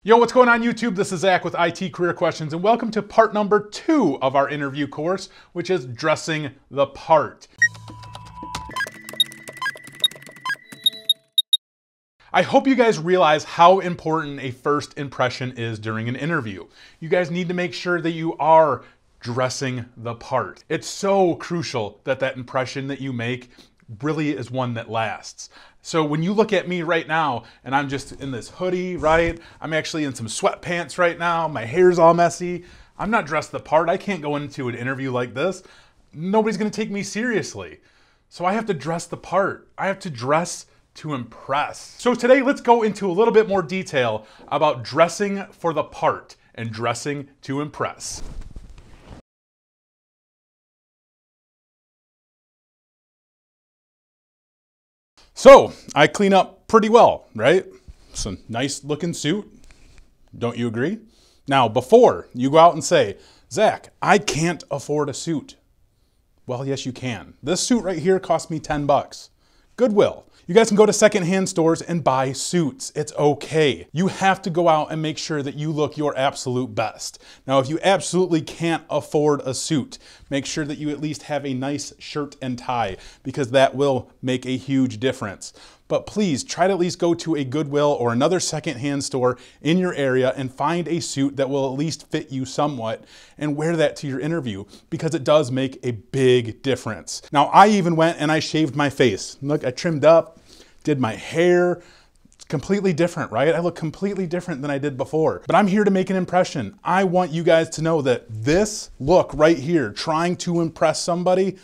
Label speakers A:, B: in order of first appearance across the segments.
A: Yo, what's going on YouTube? This is Zach with IT Career Questions, and welcome to part number 2 of our interview course, which is dressing the part. I hope you guys realize how important a first impression is during an interview. You guys need to make sure that you are dressing the part. It's so crucial that that impression that you make really is one that lasts. So when you look at me right now and I'm just in this hoodie, right? I'm actually in some sweatpants right now. My hair's all messy. I'm not dressed the part. I can't go into an interview like this. Nobody's gonna take me seriously. So I have to dress the part. I have to dress to impress. So today let's go into a little bit more detail about dressing for the part and dressing to impress. So I clean up pretty well, right? It's a nice looking suit. Don't you agree? Now, before you go out and say, Zach, I can't afford a suit. Well, yes, you can. This suit right here cost me 10 bucks. Goodwill. You guys can go to secondhand stores and buy suits. It's okay. You have to go out and make sure that you look your absolute best. Now, if you absolutely can't afford a suit, make sure that you at least have a nice shirt and tie, because that will make a huge difference. But please try to at least go to a Goodwill or another secondhand store in your area and find a suit that will at least fit you somewhat and wear that to your interview, because it does make a big difference. Now, I even went and I shaved my face. Look, I trimmed up, did my hair. It's completely different, right? I look completely different than I did before. But I'm here to make an impression. I want you guys to know that this look right here, trying to impress somebody,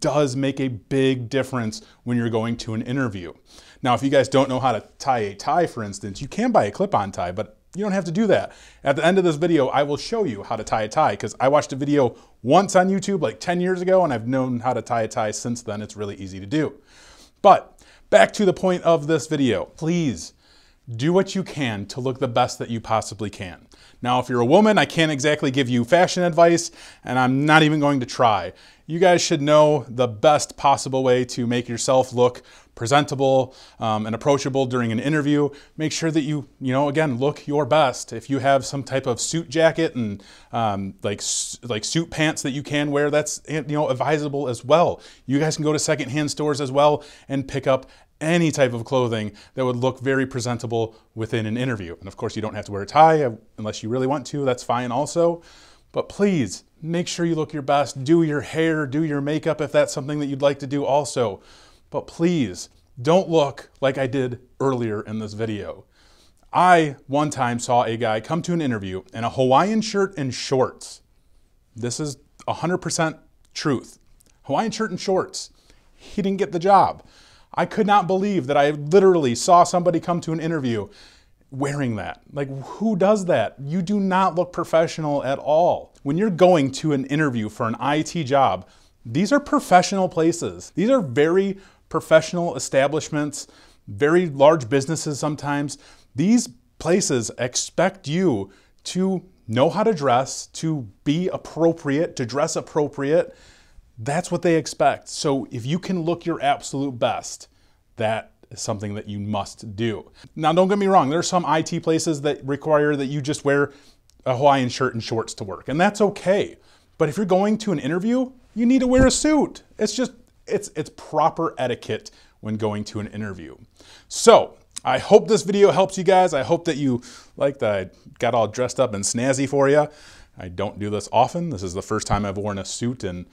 A: does make a big difference when you're going to an interview. Now, if you guys don't know how to tie a tie, for instance, you can buy a clip-on tie, but you don't have to do that. At the end of this video, I will show you how to tie a tie, because I watched a video once on YouTube like 10 years ago, and I've known how to tie a tie since then. It's really easy to do. But back to the point of this video, please do what you can to look the best that you possibly can. Now, if you're a woman, I can't exactly give you fashion advice, and I'm not even going to try. You guys should know the best possible way to make yourself look presentable and approachable during an interview. Make sure that you again, look your best. If you have some type of suit jacket and like suit pants that you can wear, that's advisable as well. You guys can go to secondhand stores as well and pick up any type of clothing that would look very presentable within an interview. And of course, you don't have to wear a tie unless you really want to. That's fine also. But please make sure you look your best. Do your hair, do your makeup if that's something that you'd like to do also. But please don't look like I did earlier in this video. I one time saw a guy come to an interview in a Hawaiian shirt and shorts. This is 100% truth. Hawaiian shirt and shorts. He didn't get the job. I could not believe that I literally saw somebody come to an interview wearing that. Like, who does that? You do not look professional at all. When you're going to an interview for an IT job, these are professional places. These are very professional establishments, very large businesses sometimes. These places expect you to know how to dress, to be appropriate, to dress appropriate. That's what they expect. So if you can look your absolute best, that is something that you must do. Now, don't get me wrong. There are some IT places that require that you just wear a Hawaiian shirt and shorts to work, and that's okay. But if you're going to an interview, you need to wear a suit. It's proper etiquette when going to an interview. So I hope this video helps you guys. I hope that you like that I got all dressed up and snazzy for you. I don't do this often. This is the first time I've worn a suit in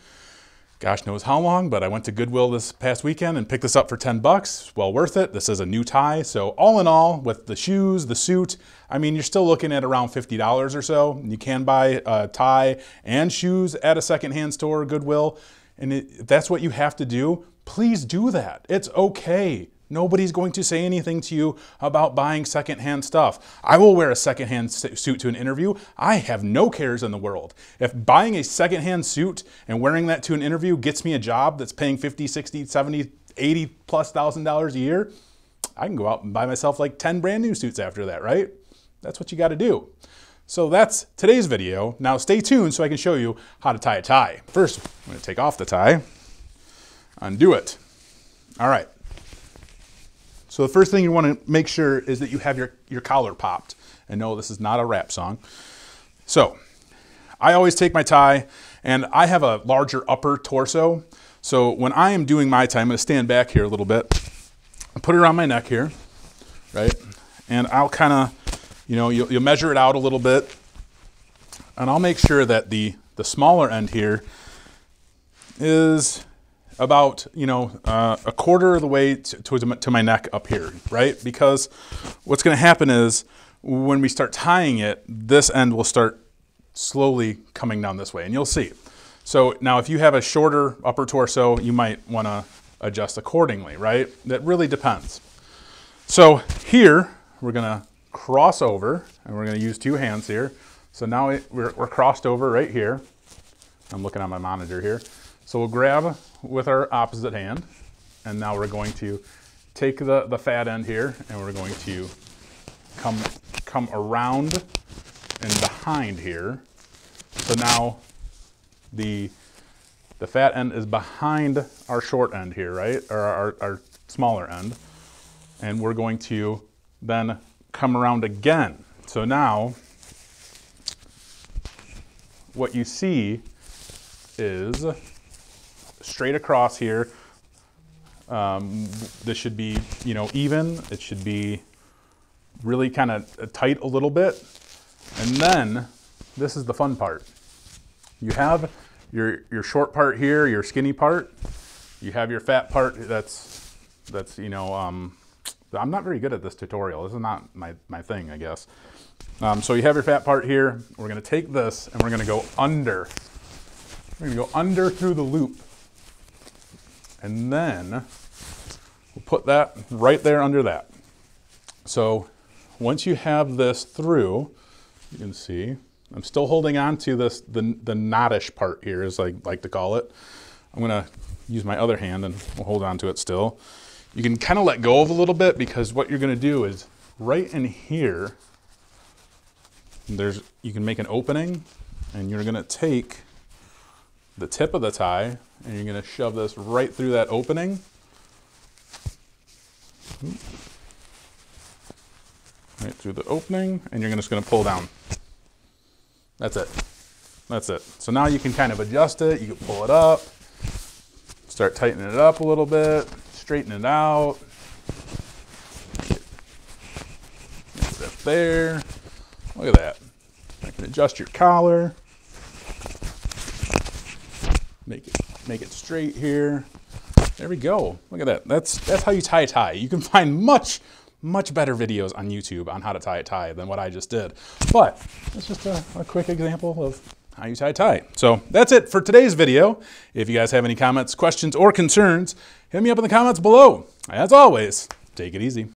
A: gosh knows how long, but I went to Goodwill this past weekend and picked this up for 10 bucks. Well worth it. This is a new tie. So all in all, with the shoes, the suit, I mean, you're still looking at around $50 or so. You can buy a tie and shoes at a secondhand store, Goodwill. And if that's what you have to do, please do that. It's okay. Nobody's going to say anything to you about buying secondhand stuff. I will wear a secondhand suit to an interview. I have no cares in the world. If buying a secondhand suit and wearing that to an interview gets me a job that's paying $50, $60, $70, $80+ thousand a year, I can go out and buy myself like 10 brand new suits after that, right? That's what you got to do. So that's today's video. Now stay tuned so I can show you how to tie a tie. First, I'm going to take off the tie, undo it. All right. So the first thing you want to make sure is that you have your collar popped. And no, this is not a rap song. So I always take my tie, and I have a larger upper torso. So when I am doing my tie, I'm going to stand back here a little bit. I'll put it around my neck here, right? And I'll kind of, you know, you'll measure it out a little bit. And I'll make sure that the smaller end here is about, you know, a quarter of the way to my neck up here, right? Because what's going to happen is when we start tying it, this end will start slowly coming down this way, and you'll see. So now if you have a shorter upper torso, you might want to adjust accordingly, right? That really depends. So here, we're going to cross over, and we're going to use two hands here. So now we're crossed over right here. I'm looking on my monitor here. So we'll grab with our opposite hand, and now we're going to take the fat end here, and we're going to come around and behind here. So now the fat end is behind our short end here, right? Or our smaller end. And we're going to then come around again. So now what you see is straight across here. This should be, you know, even. It should be really kind of tight a little bit. And then this is the fun part. You have your short part here, your skinny part. You have your fat part that's you know, I'm not very good at this tutorial. This is not my thing, I guess. So you have your fat part here. We're going to take this and we're going to go under. We're going to go under through the loop. And then we'll put that right there under that. So once you have this through, you can see, I'm still holding on to this, the knottish part here, as I like to call it. I'm going to use my other hand and we'll hold on to it still. You can kind of let go of a little bit, because what you're going to do is right in here, you can make an opening, and you're going to take the tip of the tie and you're going to shove this right through that opening. Right through the opening, and you're just going to pull down. That's it. That's it. So now you can kind of adjust it. You can pull it up, start tightening it up a little bit, straighten it out. Get that there. Look at that. I can adjust your collar. Make it straight here. There we go. Look at that. That's how you tie a tie. You can find much better videos on YouTube on how to tie a tie than what I just did. But it's just a quick example of how you tie a tie. So that's it for today's video. If you guys have any comments, questions, or concerns, hit me up in the comments below. As always, take it easy.